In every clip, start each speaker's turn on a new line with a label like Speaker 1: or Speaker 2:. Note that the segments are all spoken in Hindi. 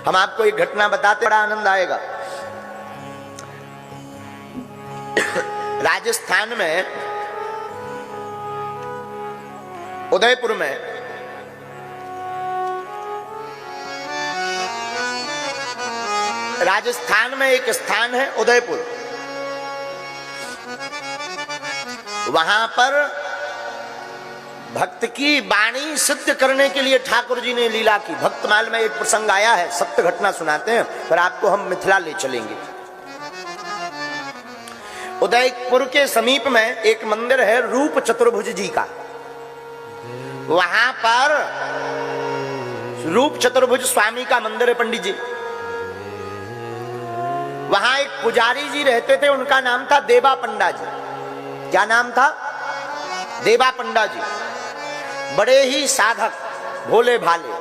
Speaker 1: हम आपको एक घटना बताते बड़ा आनंद आएगा। राजस्थान में उदयपुर में राजस्थान में एक स्थान है उदयपुर, वहां पर भक्त की वाणी सिद्ध करने के लिए ठाकुर जी ने लीला की। भक्तमाल में एक प्रसंग आया है, सत्य घटना सुनाते हैं, पर आपको हम मिथिला ले चलेंगे। उदयपुर के समीप में एक मंदिर है रूप चतुर्भुज जी का। वहां पर रूप चतुर्भुज स्वामी का मंदिर है पंडित जी। वहां एक पुजारी जी रहते थे, उनका नाम था देवा पंडा जी। क्या नाम था? देवा पंडा जी। बड़े ही साधक, भोले भाले,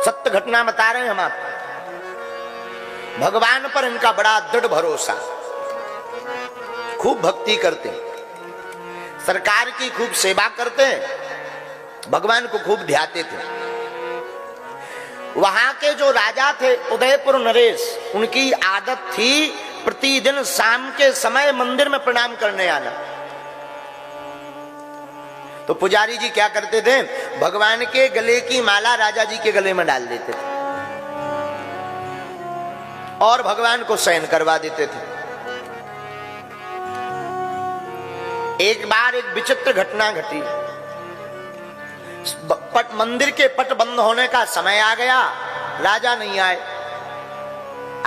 Speaker 1: सत्य घटना बता रहे हैं हम आपको। भगवान पर इनका बड़ा दृढ़ भरोसा, खूब भक्ति करते, सरकार की खूब सेवा करते, भगवान को खूब ध्याते थे। वहां के जो राजा थे उदयपुर नरेश, उनकी आदत थी प्रतिदिन शाम के समय मंदिर में प्रणाम करने आना। तो पुजारी जी क्या करते थे, भगवान के गले की माला राजा जी के गले में डाल देते थे और भगवान को शयन करवा देते थे। एक बार एक विचित्र घटना घटी। मंदिर के पट बंद होने का समय आ गया, राजा नहीं आए।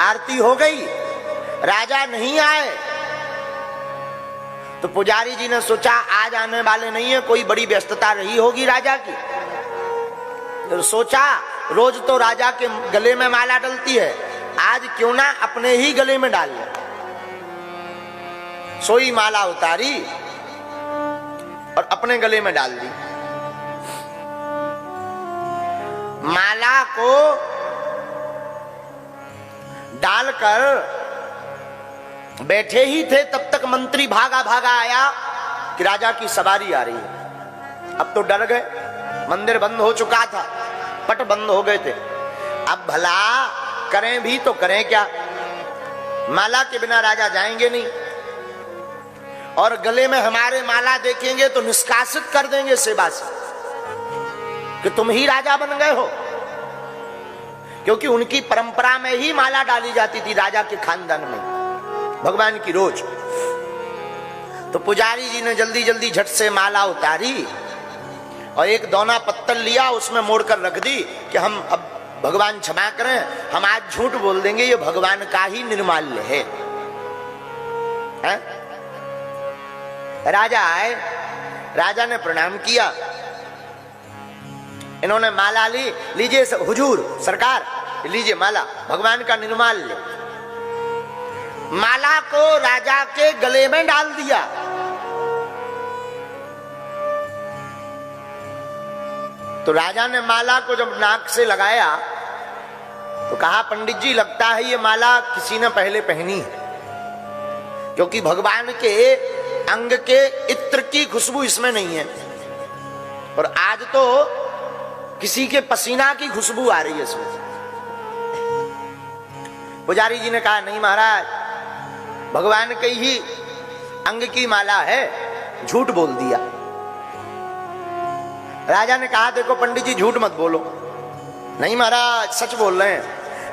Speaker 1: आरती हो गई, राजा नहीं आए। तो पुजारी जी ने सोचा आज आने वाले नहीं है, कोई बड़ी व्यस्तता रही होगी राजा की। तो सोचा रोज तो राजा के गले में माला डलती है, आज क्यों ना अपने ही गले में डाल ले। सोई माला उतारी और अपने गले में डाल दी। माला को डालकर बैठे ही थे, तब तक मंत्री भागा भागा आया कि राजा की सवारी आ रही है। अब तो डर गए, मंदिर बंद हो चुका था, पट बंद हो गए थे। अब भला करें भी तो करें क्या, माला के बिना राजा जाएंगे नहीं, और गले में हमारे माला देखेंगे तो निष्कासित कर देंगे सेवा से कि तुम ही राजा बन गए हो, क्योंकि उनकी परंपरा में ही माला डाली जाती थी राजा के खानदान में भगवान की रोज। तो पुजारी जी ने जल्दी जल्दी झट से माला उतारी और एक दोना पत्तल लिया, उसमें मोड़कर रख दी कि हम अब भगवान क्षमा करें, हम आज झूठ बोल देंगे, ये भगवान का ही निर्माल्य है। राजा आए, राजा ने प्रणाम किया, इन्होंने माला ली। लीजिए हुजूर सरकार, लीजिए माला, भगवान का निर्माल्य। माला को राजा के गले में डाल दिया। तो राजा ने माला को जब नाक से लगाया तो कहा पंडित जी लगता है ये माला किसी ने पहले पहनी है, क्योंकि भगवान के अंग के इत्र की खुशबू इसमें नहीं है, और आज तो किसी के पसीना की खुशबू आ रही है इसमें। पुजारी जी ने कहा नहीं महाराज, भगवान के ही अंग की माला है, झूठ बोल दिया। राजा ने कहा देखो पंडित जी झूठ मत बोलो। नहीं महाराज सच बोल रहे हैं।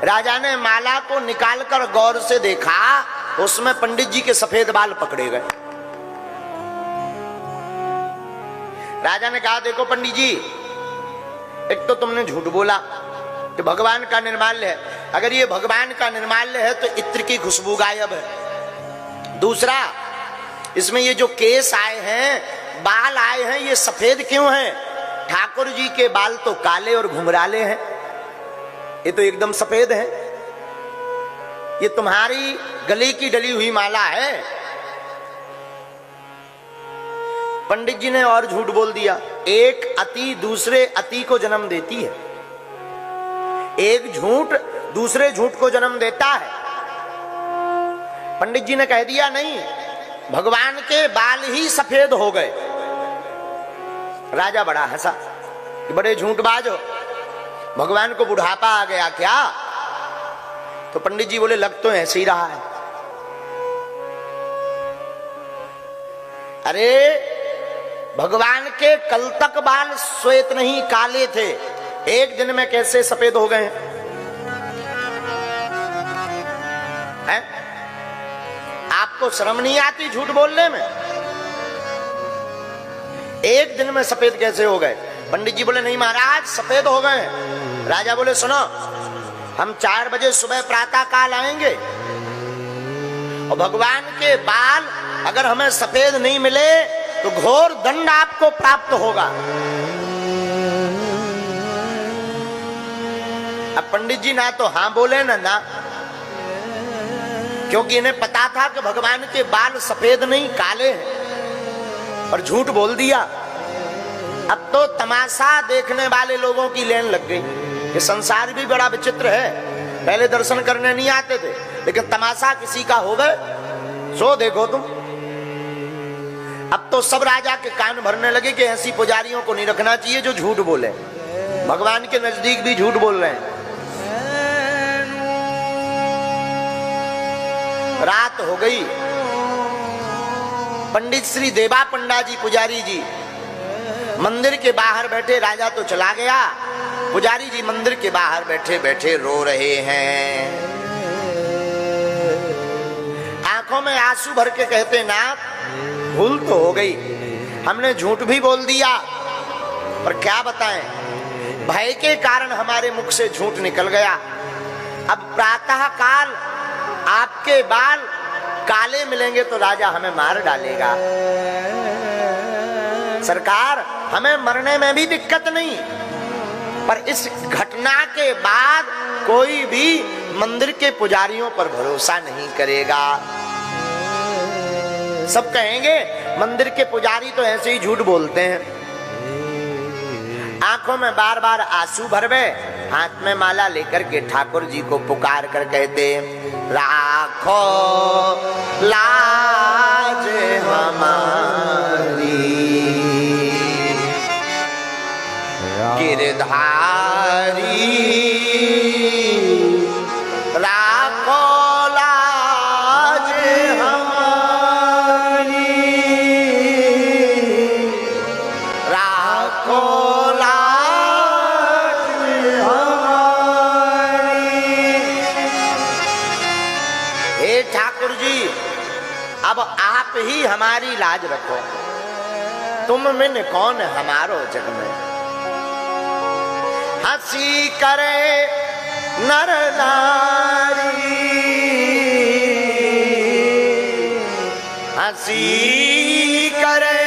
Speaker 1: राजा ने माला को निकालकर गौर से देखा, उसमें पंडित जी के सफेद बाल पकड़े गए। राजा ने कहा देखो पंडित जी, एक तो तुमने झूठ बोला कि भगवान का निर्माल्य है, अगर ये भगवान का निर्माल्य है तो इत्र की खुशबू गायब है। दूसरा, इसमें ये जो केस आए हैं, बाल आए हैं, ये सफेद क्यों हैं? ठाकुर जी के बाल तो काले और घुंघराले हैं, ये तो एकदम सफेद है। ये तुम्हारी गले की डली हुई माला है। पंडित जी ने और झूठ बोल दिया। एक अति दूसरे अति को जन्म देती है, एक झूठ दूसरे झूठ को जन्म देता है। पंडित जी ने कह दिया नहीं, भगवान के बाल ही सफेद हो गए। राजा बड़ा हंसा कि बड़े झूठबाज हो, भगवान को बुढ़ापा आ गया क्या? तो पंडित जी बोले लग तो ऐसे ही रहा है। अरे भगवान के कल तक बाल श्वेत नहीं काले थे, एक दिन में कैसे सफेद हो गए हैं? आपको शर्म नहीं आती झूठ बोलने में? एक दिन में सफेद कैसे हो गए? पंडित जी बोले नहीं महाराज सफेद हो गए। राजा बोले सुनो, हम 4 बजे सुबह प्रातः काल आएंगे और भगवान के बाल अगर हमें सफेद नहीं मिले तो घोर दंड आपको प्राप्त होगा। अब पंडित जी ना तो हां बोले ना, क्योंकि इन्हें पता था कि भगवान के बाल सफेद नहीं काले हैं, और झूठ बोल दिया। अब तो तमाशा देखने वाले लोगों की लेन लग गई। ये संसार भी बड़ा विचित्र है, पहले दर्शन करने नहीं आते थे, लेकिन तमाशा किसी का हो गए सो देखो तुम। अब तो सब राजा के कान भरने लगे कि ऐसी पुजारियों को नहीं रखना चाहिए जो झूठ बोले, भगवान के नजदीक भी झूठ बोल रहे हैं। रात हो गई, पंडित श्री देवा पंडा जी पुजारी जी मंदिर के बाहर बैठे, राजा तो चला गया, पुजारी जी मंदिर के बाहर बैठे बैठे रो रहे हैं। आंखों में आंसू भर के कहते नाथ भूल तो हो गई, हमने झूठ भी बोल दिया, पर क्या बताएं, भय के कारण हमारे मुख से झूठ निकल गया। अब प्रातः काल आपके बाल काले मिलेंगे तो राजा हमें मार डालेगा। सरकार हमें मरने में भी दिक्कत नहीं, पर इस घटना के बाद कोई भी मंदिर के पुजारियों पर भरोसा नहीं करेगा। सब कहेंगे मंदिर के पुजारी तो ऐसे ही झूठ बोलते हैं। आंखों में बार बार आंसू भर गए, हाथ में माला लेकर के ठाकुर जी को पुकार कर कहते राखो लाज हमारी गिरधारी, राखो लाज हमारी, राखो लाज हमारी। हे ठाकुर जी अब आप ही हमारी लाज रखो, तुम में कौन हमारो जग में। हंसी करे नर नारी, हंसी करे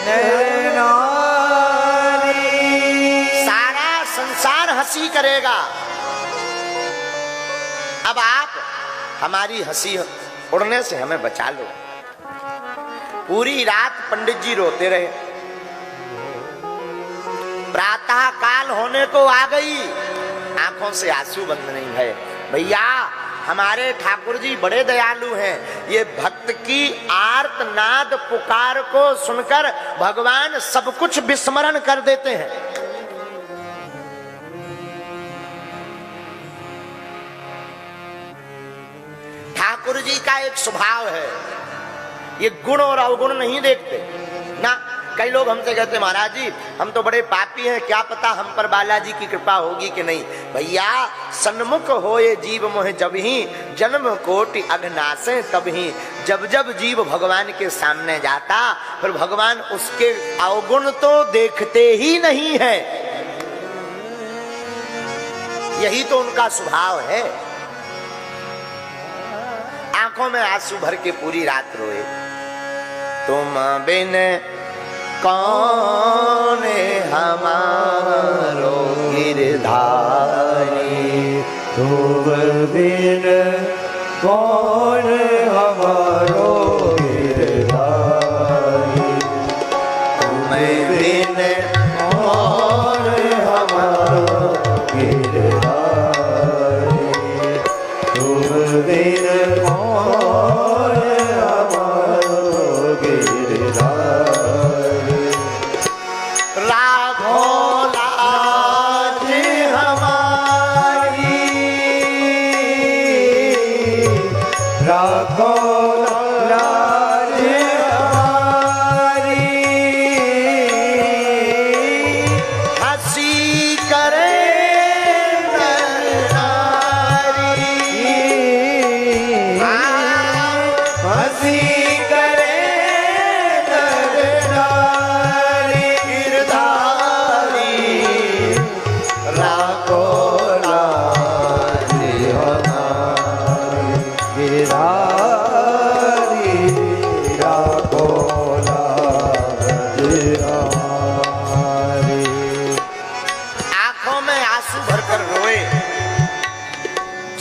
Speaker 1: नर नारी, सारा संसार हंसी करेगा। अब आप हमारी हंसी उड़ने से हमें बचा लो। पूरी रात पंडित जी रोते रहे। प्रातः काल होने को आ गई, आंखों से आंसू बंद नहीं है। भैया हमारे ठाकुर जी बड़े दयालु हैं, ये भक्त की आर्तनाद पुकार को सुनकर भगवान सब कुछ विस्मरण कर देते हैं। ठाकुर जी का एक स्वभाव है, ये गुण और अवगुण नहीं देखते ना। कई लोग हमसे कहते महाराज जी हम तो बड़े पापी हैं, क्या पता हम पर बालाजी की कृपा होगी कि नहीं। भैया सन्मुख होए जीव मोह जब ही, जन्म कोटि अघनासे तब ही। जब जब जीव भगवान के सामने जाता फिर भगवान उसके अवगुण तो देखते ही नहीं है, यही तो उनका स्वभाव है। आंखों में आंसू भर के पूरी रात रोए। तुम बिन कौन हमारो गिरधारी,
Speaker 2: तुम बिन कौन हमारो गिरधारी,
Speaker 1: तुम बिन
Speaker 2: कौन हमारो गिरधारी, तुम बिन कौन हमारो गिरधारी,
Speaker 1: राखो लाज हमारी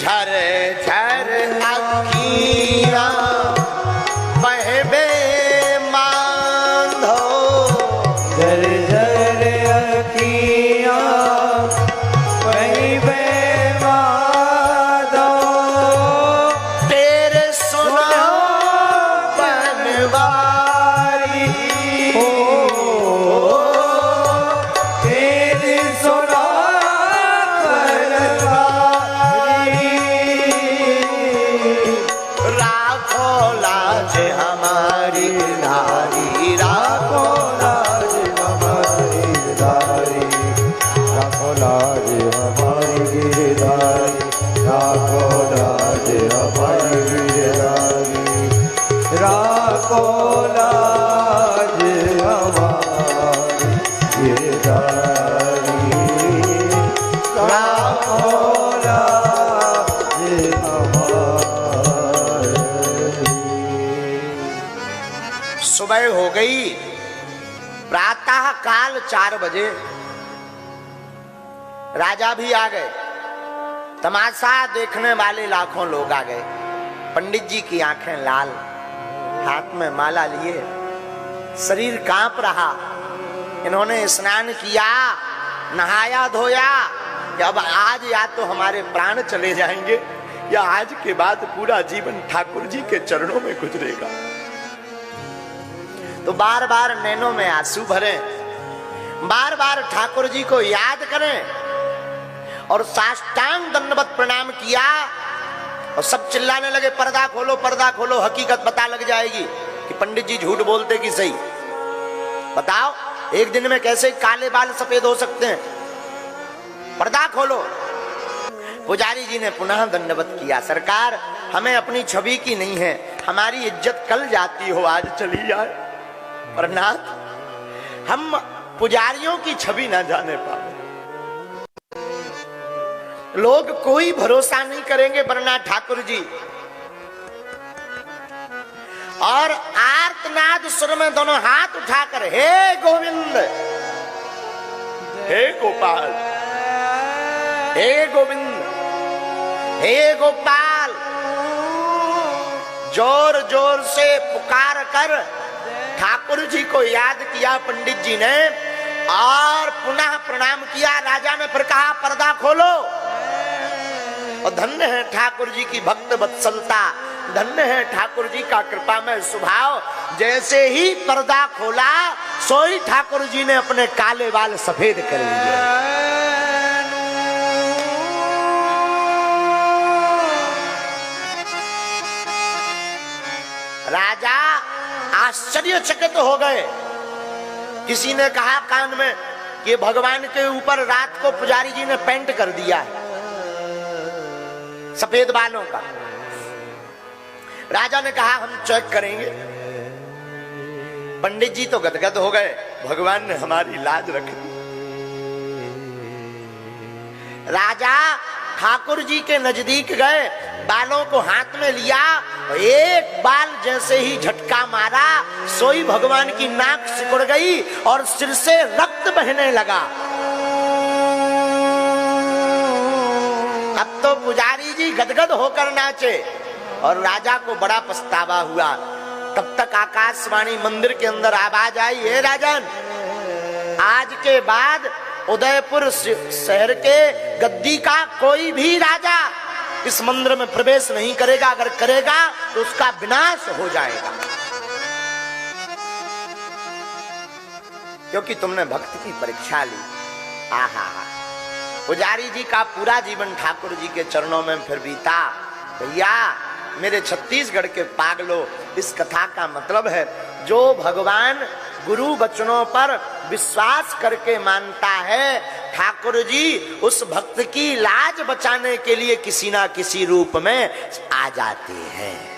Speaker 1: झर झर अखियां बहबे मांधो,
Speaker 2: झर झर अखियां बहबे मांधो,
Speaker 1: तेरे सुनो बनवारी
Speaker 2: हो तेरी सुना
Speaker 1: राखो लाज हमारी नारी, राखो
Speaker 2: लाज हमारी गिरधारी, राखो लाज हमारी गिरधारी, राखो लाज हमारी गिरधारी, राखो लाज हमारी गिरधारी, राखो लाज हमारी।
Speaker 1: सुबह हो गई, प्रातः काल 4 बजे राजा भी आ गए, तमाशा देखने वाले लाखों लोग आ गए। पंडित जी की आंखें लाल, हाथ में माला लिए, शरीर कांप रहा। इन्होंने स्नान किया, नहाया धोया कि अब आज या तो हमारे प्राण चले जाएंगे या आज के बाद पूरा जीवन ठाकुर जी के चरणों में गुजरेगा। तो बार बार नैनों में आंसू भरे, बार बार ठाकुर जी को याद करें और साष्टांग दंडवत प्रणाम किया। और सब चिल्लाने लगे, पर्दा खोलो, हकीकत पता लग जाएगी कि पंडित जी झूठ बोलते कि सही। बताओ, एक दिन में कैसे काले बाल सफेद हो सकते हैं? पर्दा खोलो। पुजारी जी ने पुनः दंडवत किया, सरकार हमें अपनी छवि की नहीं है, हमारी इज्जत कल जाती हो आज चली जाए, पर नाथ हम पुजारियों की छवि ना जाने पाए। लोग कोई भरोसा नहीं करेंगे वरना ठाकुर जी। और आर्तनाद सुर में दोनों हाथ उठाकर हे गोविंद, हे गोपाल, हे गोविंद, हे गोपाल, जोर जोर से पुकार कर ठाकुर जी को याद किया पंडित जी ने और पुनः प्रणाम किया। राजा ने फिर कहा पर्दा खोलो। और धन्य है ठाकुर जी की भक्त वत्सलता, धन्य है ठाकुर जी का कृपामय स्वभाव। जैसे ही पर्दा खोला सोई ठाकुर जी ने अपने काले बाल सफेद कर लिए। राजा आश्चर्यचकित हो गए। किसी ने कहा कान में कि भगवान के ऊपर रात को पुजारी जी ने पेंट कर दिया है सफेद बालों का। राजा ने कहा हम चेक करेंगे। पंडित जी तो गदगद हो गए, भगवान ने हमारी लाज रख दी। राजा ठाकुर जी के नजदीक गए, बालों को हाथ में लिया, एक बाल जैसे ही झटका मारा सोई भगवान की नाक सिकुड़ गई और सिर से रक्त बहने लगा। अब तो पुजारी जी गदगद होकर नाचे और राजा को बड़ा पछतावा हुआ। तब तक आकाशवाणी मंदिर के अंदर आवाज आई, हे राजन, आज के बाद उदयपुर शहर के गद्दी का कोई भी राजा इस मंदिर में प्रवेश नहीं करेगा, अगर करेगा तो उसका विनाश हो जाएगा, क्योंकि तुमने भक्त की परीक्षा ली। आहा, पुजारी जी का पूरा जीवन ठाकुर जी के चरणों में फिर बीता। भैया मेरे छत्तीसगढ़ के पागलों, इस कथा का मतलब है जो भगवान गुरु वचनों पर विश्वास करके मानता है, ठाकुर जी उस भक्त की लाज बचाने के लिए किसी ना किसी रूप में आ जाते हैं।